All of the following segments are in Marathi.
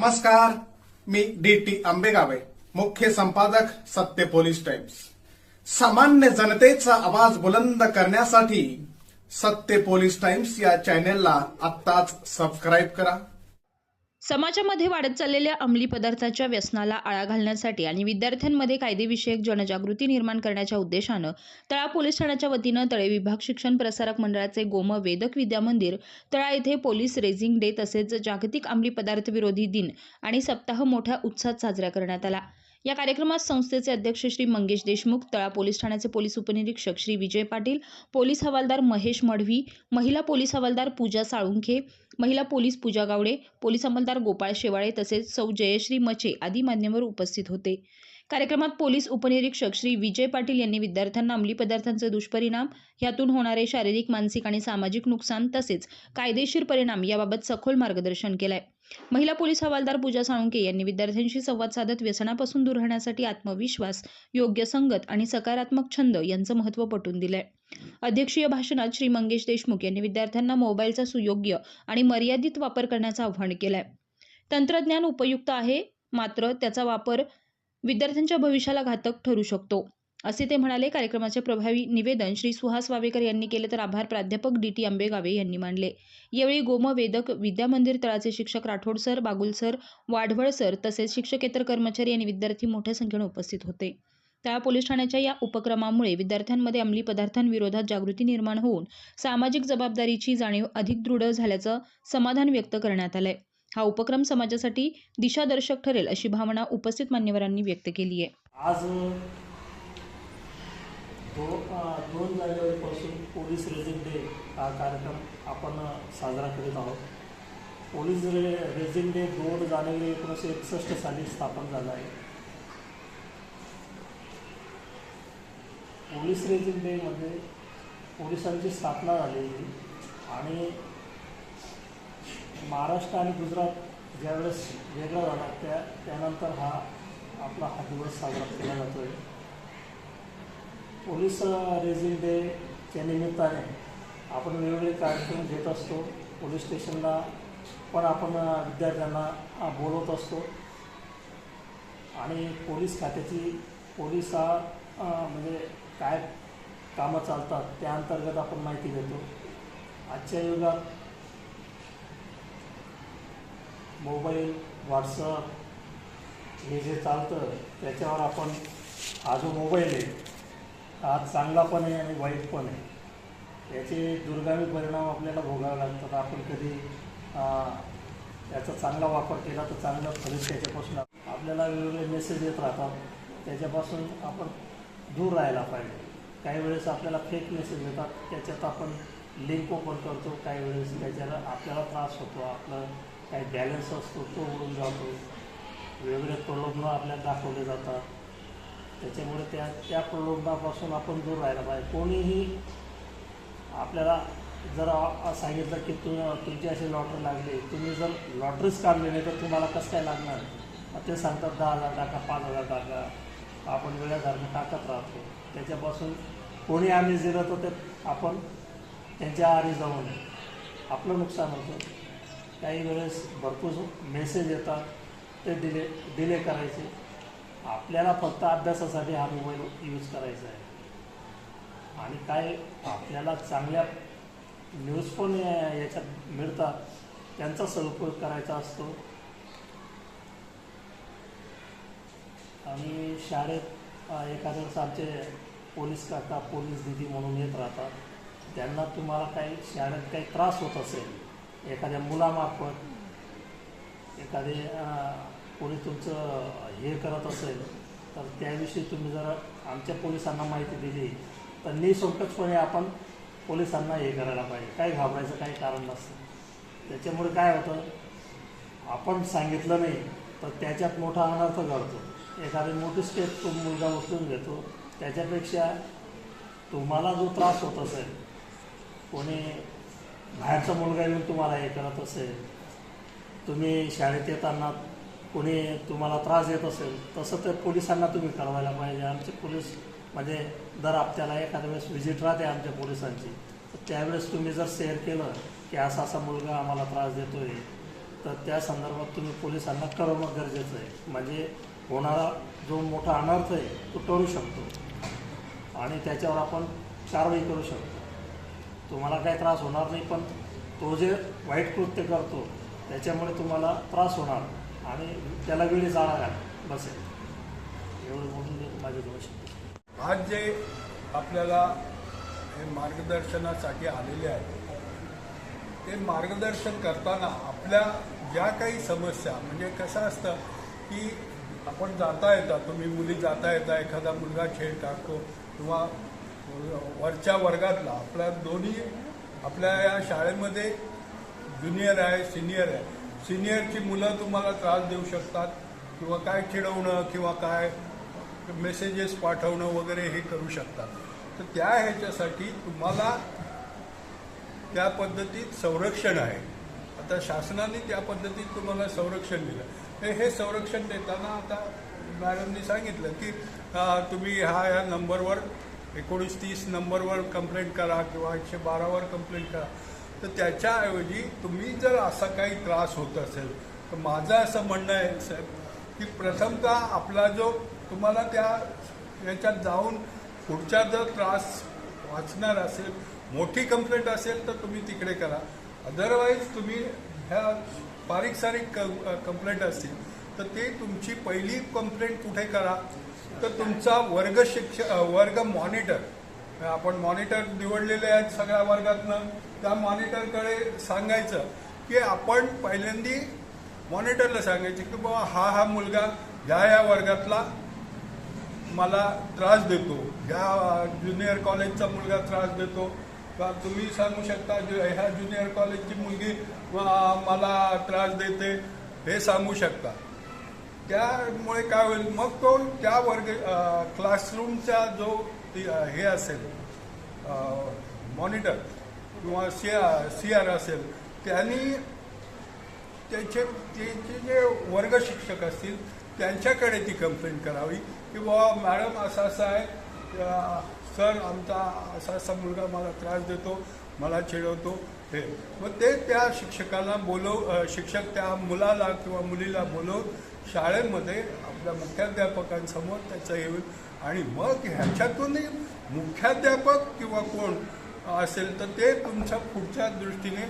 नमस्कार, मी डी.टी. आंबेगावे, मुख्य संपादक सत्य पोलीस टाइम्स। सामान्य जनतेचा आवाज बुलंद करण्यासाठी सत्य पोलीस टाइम्स या चॅनेलला आत्ताच सबस्क्राईब करा। समाजामध्ये वाढत चाललेल्या अंमली पदार्थाच्या व्यसनाला आळा घालण्यासाठी आणि विद्यार्थ्यांमध्ये कायदेविषयक जनजागृती निर्माण करण्याच्या उद्देशानं तळा पोलीस ठाण्याच्या वतीनं तळे विभाग शिक्षण प्रसारक मंडळाचे गोम वेदक विद्या मंदिर तळा येथे पोलीस रेझिंग डे तसेच जागतिक अंमली पदार्थ विरोधी दिन आणि सप्ताह मोठ्या उत्साहात साजरा करण्यात आला। या कार्यक्रमात संस्थेचे अध्यक्ष श्री मंगेश देशमुख, तळा पोलीस ठाण्याचे पोलीस उपनिरीक्षक श्री विजय पाटील, पोलीस हवालदार महेश मढवी, महिला पोलीस हवालदार पूजा साळुंखे, महिला पोलीस पूजा गावडे, पोलीस अंमलदार गोपाळ शेवाळे तसेच सौ जयश्री मचे आदी मान्यवर उपस्थित होते। कार्यक्रमात पोलीस उपनिरीक्षक श्री विजय पाटील यांनी विद्यार्थ्यांना अंमली पदार्थांचे दुष्परिणाम, ह्यातून होणारे शारीरिक, मानसिक आणि सामाजिक नुकसान तसेच कायदेशीर परिणाम याबाबत सखोल मार्गदर्शन केले। महिला पोलीस हवालदार पूजा साळुंखे यांनी विद्यार्थ्यांशी संवाद साधत व्यसनापासून दूर राहण्यासाठी आत्मविश्वास, योग्य संगत आणि सकारात्मक छंद यांचं महत्त्व पटवून दिले। अध्यक्षीय भाषणात श्री मंगेश देशमुख यांनी विद्यार्थ्यांना मोबाईलचा सुयोग्य आणि मर्यादित वापर करण्याचं आवाहन केलंय। तंत्रज्ञान उपयुक्त आहे, मात्र त्याचा वापर विद्यार्थ्यांच्या भविष्याला घातक ठरू शकतो, असे ते म्हणाले। कार्यक्रमाचे प्रभावी निवेदन श्री सुहास वावेकर यांनी केले, तर आभार प्राध्यापक डी.टी. आंबेगावे यांनी मानले। यावेळी गोम वेदक विद्या मंदिर तळाचे शिक्षक Rathod sir, Bagul sir, Wadhwal sir तसेच शिक्षकेतर कर्मचारी आणि विद्यार्थी मोठ्या संख्येने उपस्थित होते। तळा पोलीस ठाण्याच्या या उपक्रमामुळे विद्यार्थ्यांमध्ये अंमली पदार्थांविरोधात जागृती निर्माण होऊन सामाजिक जबाबदारीची जाणीव अधिक दृढ झाल्याचं समाधान व्यक्त करण्यात आलंय। हा उपक्रम समाजासाठी दिशादर्शक ठरेल अशी भावना उपस्थित मान्यवरांनी व्यक्त केली आहे। आज 2 जानेवारीपासून पोलीस रेझिंग डे हा कार्यक्रम आपण साजरा करीत आहोत। पोलीस रेझिंग डे 2 जानेवारी 1961 साली स्थापन झाला आहे। पोलीस रेझिंग डेमध्ये पोलिसांची स्थापना झालेली आणि महाराष्ट्र आणि गुजरात ज्यावेळेस वेगळा झाला त्यानंतर हा आपला दिवस साजरा केला जातो आहे। पोलीस रेझिंग डेच्या निमित्ताने आपण वेगवेगळे कार्यक्रम घेत असतो। पोलीस स्टेशनला पण आपण विद्यार्थ्यांना बोलवत असतो आणि पोलीस खात्याची म्हणजे काय कामं चालतात त्या अंतर्गत आपण माहिती देतो। आजच्या युगात मोबाईल, व्हॉट्सअप हे जे चालतं त्याच्यावर आपण हा जो मोबाईल आहे हा चांगला पण आहे आणि वाईट पण आहे। याचे दुर्गामी परिणाम आपल्याला भोगावे लागतात। आपण कधी याचा चांगला वापर केला तर चांगलं फलित त्याच्यापासून आपल्याला वेगवेगळे मेसेज येत राहतात, त्याच्यापासून आपण दूर राहायला पाहिजे। काही वेळेस आपल्याला फेक मेसेज येतात, त्याच्यात आपण लिंक ओपन करतो, काही वेळेस त्याच्याला आपल्याला त्रास होतो, आपलं काही बॅलन्स असतो तो उडून जातो, वेगवेगळे प्रलोभनं आपल्याला दाखवले जातात, त्याच्यामुळे त्या प्रलोभनापासून आपण दूर राहायला पाहिजे। कोणीही आपल्याला जर सांगितलं की तुमची अशी लॉटरी लागली, तुम्ही जर लॉटरीच काढली नाही तर तुम्हाला कसं काय लागणार, ते सांगतात 10,000 टाका, 5,000 टाका, आपण वेळासारखं टाकत राहतो, त्याच्यापासून कोणी आमिष दिलं तर ते आपण त्यांच्या आहारी जाऊन आपलं नुकसान होतं। काही वेळेस भरपूर मेसेज येतात ते डिले करायचे, आपल्याला फक्त अभ्यासासाठी हा मोबाईल यूज करायचा आहे आणि काय आपल्याला चांगल्या न्यूज पण याच्यात मिळतात त्यांचा सदुपयोग करायचा असतो। आणि शाळेत एखाद्यावेळेस आमचे पोलीस काका, पोलीस दिदी म्हणून येत राहतात, त्यांना तुम्हाला काही शाळेत काही त्रास होत असेल एखाद्या मुलामार्फत, एखादे कोणी तुमचं हे करत असेल तर त्याविषयी तुम्ही जर आमच्या पोलिसांना माहिती दिली तर निःसंकोचपणे आपण पोलिसांना हे करायला पाहिजे, काही घाबरायचं काही कारण नसतं। त्याच्यामुळे काय होतं, आपण सांगितलं नाही तर त्याच्यात मोठा अनर्थ घडतो। एखादी मोठी स्टेप तो मुलगा उचलून घेतो, त्याच्यापेक्षा तुम्हाला जो त्रास होत असेल, कोणी बाहेरचा मुलगा येऊन तुम्हाला हे करत असेल, तुम्ही शाळेत येताना कोणी तुम्हाला त्रास देत असेल, तसं तर पोलिसांना तुम्ही कळवायला पाहिजे। आमचे पोलीस म्हणजे दर हप्त्याला एखाद्या वेळेस व्हिजिट राहते आमच्या पोलिसांची, तर त्यावेळेस तुम्ही जर शेअर केलं की असा मुलगा आम्हाला त्रास देतो आहे, तर त्या संदर्भात तुम्ही पोलिसांना कळवणं गरजेचं आहे. म्हणजे होणारा जो मोठा अनर्थ आहे तो टळू शकतो आणि त्याच्यावर आपण कारवाई करू शकतो. तुम्हाला काही त्रास होणार नाही, पण तो जे वाईट कृत्य करतो त्याच्यामुळे तुम्हाला त्रास होणार आणि त्याला वेळी जाळा बसेल. एवढं म्हणून माझे दोष. आज जे आपल्याला हे मार्गदर्शनासाठी आलेले आहेत ते मार्गदर्शन करताना आपल्या ज्या काही समस्या, म्हणजे कसं असतं की आपण जाता येता, तुम्ही मुली जाता येता, एखादा मुलगा छेड काढतो किंवा वरच्या वर्गातला आपल्या दोन्ही आपल्या या शाळेमध्ये ज्युनियर आहे, सिनियर आहे. सिनियरची मुलं तुम्हाला त्रास देऊ शकतात किंवा काय चिडवणं किंवा काय मेसेजेस पाठवणं वगैरे हे करू शकतात. तर त्या ह्याच्यासाठी तुम्हाला त्या पद्धतीत संरक्षण आहे. आता शासनाने त्या पद्धतीत तुम्हाला संरक्षण दिलं. हे संरक्षण देताना आता मॅडमनी सांगितलं की तुम्ही ह्या नंबरवर 1930 नंबरवर कंप्लेंट करा किंवा 112वर कंप्लेंट करा. तर त्याच्याऐवजी तुम्ही जर असा काही त्रास होत असेल तर माझं असं म्हणणं आहे साहेब की प्रथमतः आपला जो तुम्हाला त्या याच्यात जाऊन पुढचा जर त्रास वाचणार असेल, मोठी कंप्लेंट असेल तर तुम्ही तिकडे करा. अदरवाईज तुम्ही ह्या बारीक सारीक कंप्लेंट असतील तर ते तुमची पहिली कंप्लेंट कुठे करा तर तुमचा वर्ग मॉनिटर, आपण मॉनिटर निवडलेले आहेत सगळ्या वर्गातनं, त्या मॉनिटरकडे सांगायचं की आपण पहिल्यांदी मॉनिटरला सांगायचं की बाबा हा मुलगा ह्या वर्गातला मला त्रास देतो, ह्या ज्युनियर कॉलेजचा मुलगा त्रास देतो. का तुम्ही सांगू शकता ह्या ज्युनियर कॉलेजची मुलगी मला त्रास देते, हे सांगू शकता. त्यामुळे काय होईल, मग तो त्या क्लासरूमचा जो हे असेल मॉनिटर किंवा CR असेल, त्यांनी त्याचे जे वर्ग शिक्षक असतील त्यांच्याकडे ती कंप्लेंट करावी की बाबा मॅडम असं असं आहे, सर आमचा असा मुलगा मला त्रास देतो, मला चिडवतो हे. मग ते त्या शिक्षकाला शिक्षक त्या मुलाला किंवा मुलीला बोलवून शाळेमध्ये आपल्या मुख्याध्यापकांसमोर त्याचं येईल आणि मग ह्याच्यातूनही मुख्याध्यापक किंवा कोण असेल तर ते तुमच्या पुढच्या दृष्टीने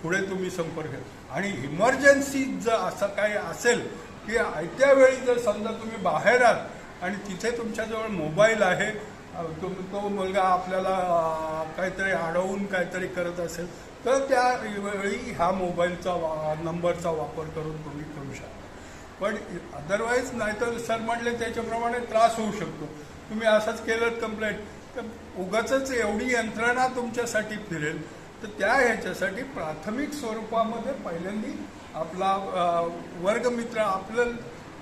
पुढे तुम्ही संपर्क घ्या. आणि इमर्जन्सी जर असं काही असेल की आयत्या वेळी जर समजा तुम्ही बाहेर आहात आणि तिथे तुमच्याजवळ मोबाईल आहे, तो मुलगा आपल्याला काहीतरी अडवून काहीतरी करत असेल तर त्यावेळी ह्या मोबाईलचा नंबरचा वापर करून तुम्ही करू शकता. पण अदरवाईज नाहीतर सर म्हटले त्याच्याप्रमाणे त्रास होऊ शकतो. तुम्ही असंच केलं कंप्लेंट तर उगाचच एवढी यंत्रणा तुमच्यासाठी फिरेल. तर त्या ह्याच्यासाठी प्राथमिक स्वरूपामध्ये पहिल्यांदी आपला वर्गमित्र आपलं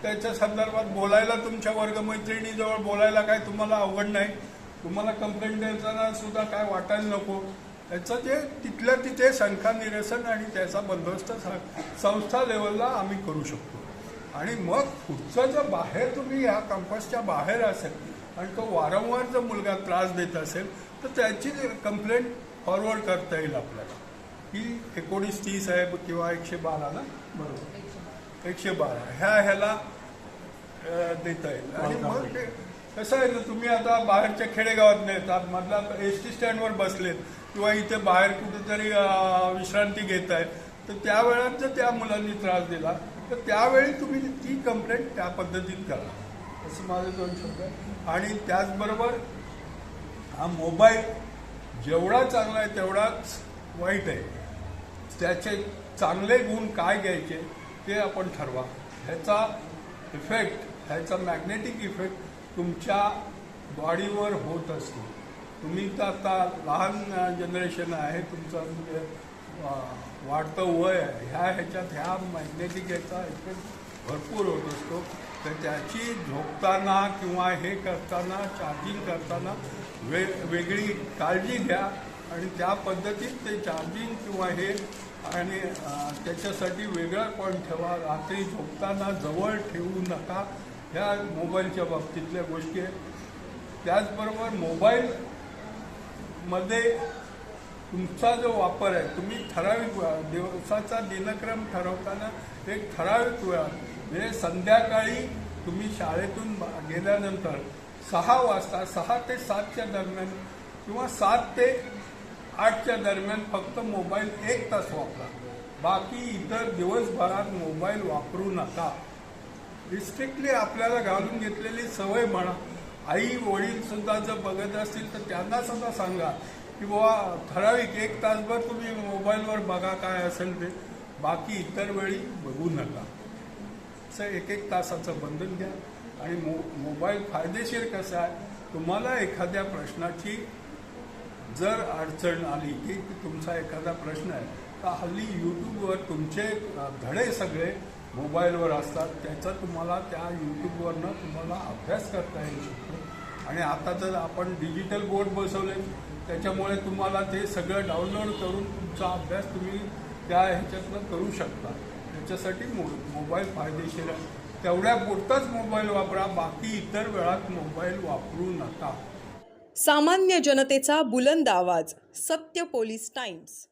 त्याच्या संदर्भात बोलायला, तुमच्या वर्गमैत्रिणीजवळ बोलायला काय तुम्हाला अवघड नाही. तुम्हाला कंप्लेंट द्यायचा सुद्धा काय वाटायला नको. त्याचं जे तिथल्या तिथे शंका निरसन आणि त्याचा बंदोबस्त संस्था लेवलला आम्ही करू शकतो. आणि मग पुढचं जर बाहेर तुम्ही या कॅम्पसच्या बाहेर असेल आणि तो वारंवार जर मुलगा त्रास देत असेल तर त्याची कंप्लेंट फॉरवर्ड करता येईल आपल्याला की 1930 आहे किंवा 112 ना, बरोबर 112 ह्याला देता येईल. आणि मग ते कसं आहे ना, तुम्ही आता बाहेरच्या खेडेगावात नेतात, मधला ST स्टँडवर बसलेत किंवा इथे बाहेर कुठेतरी विश्रांती घेत आहेत, तर त्यावेळेत जर त्या मुलांनी त्रास दिला तर त्यावेळी तुम्ही ती कंप्लेंट त्या पद्धतीत करा, असं माझे 2 शब्द आहे. आणि त्याचबरोबर हा मोबाईल जेवढा चांगला आहे तेवढाच वाईट आहे. त्याचे चांगले गुण काय घ्यायचे ते आपण ठरवा. ह्याचा इफेक्ट, ह्याचा मॅग्नेटिक इफेक्ट तुमच्या बॉडीवर होत असतो. तुम्ही तर आता लहान जनरेशन आहे, तुमचं म्हणजे वाढतं वय आहे, ह्याच्यात ह्या मॅग्नेटिक याचा इफेक्ट भरपूर होत असतो. तर त्याची झोपताना किंवा हे करताना, चार्जिंग करताना वेगळी काळजी घ्या आणि त्या पद्धतीत ते चार्जिंग किंवा हे आणि त्याच्यासाठी वेगळा पॉईंट ठेवा. रात्री झोपताना जवळ ठेवू नका. ह्या मोबाईलच्या बाबतीतल्या गोष्टी आहेत. त्याचबरोबर मोबाईलमध्ये तुमचा जो वापर आहे तुम्ही ठराविक दिवसाचा दिनक्रम ठरवताना एक ठराविक वेळात म्हणजे संध्याकाळी तुम्ही शाळेतून गेल्यानंतर 6 वाजता 6 ते 7च्या दरम्यान किंवा 7 ते 8च्या दरम्यान फक्त मोबाईल 1 तास वापरा. बाकी इतर दिवसभरात मोबाईल वापरू नका. स्ट्रिक्टली आपल्याला घालून घेतलेली सवय म्हणा. आई वडील सुद्धा जर बघत असतील तर त्यांना सुद्धा सांगा की बाबा ठराविक 1 तासभर तुम्ही मोबाईलवर बघा काय असेल ते, बाकी इतर वेळी बघू नका. असं 1-1 तासाचं बंधन घ्या. आणि मोबाईल फायदेशीर कसा आहे, तुम्हाला एखाद्या प्रश्नाची जर अडचण आली की तुमचा एखादा प्रश्न आहे तर हल्ली यूट्यूबवर तुमचे धडे सगळे मोबाईलवर असतात. त्याचा तुम्हाला त्या यूट्यूबवरनं तुम्हाला अभ्यास करता येऊ शकतो. आणि आता जर आपण डिजिटल बोर्ड बसवले त्याच्यामुळे तुम्हाला ते सगळं डाउनलोड करून तुमचा अभ्यास तुम्ही त्या ह्याच्यातनं करू शकता. त्याच्यासाठी मोबाईल फायदेशीर आहे. तेवढ्या पुरताच मोबाईल वापरा, बाकी इतर वेळात मोबाईल वापरू नका. सामान्य जनतेचा बुलंद आवाज, सत्य पोलीस टाइम्स.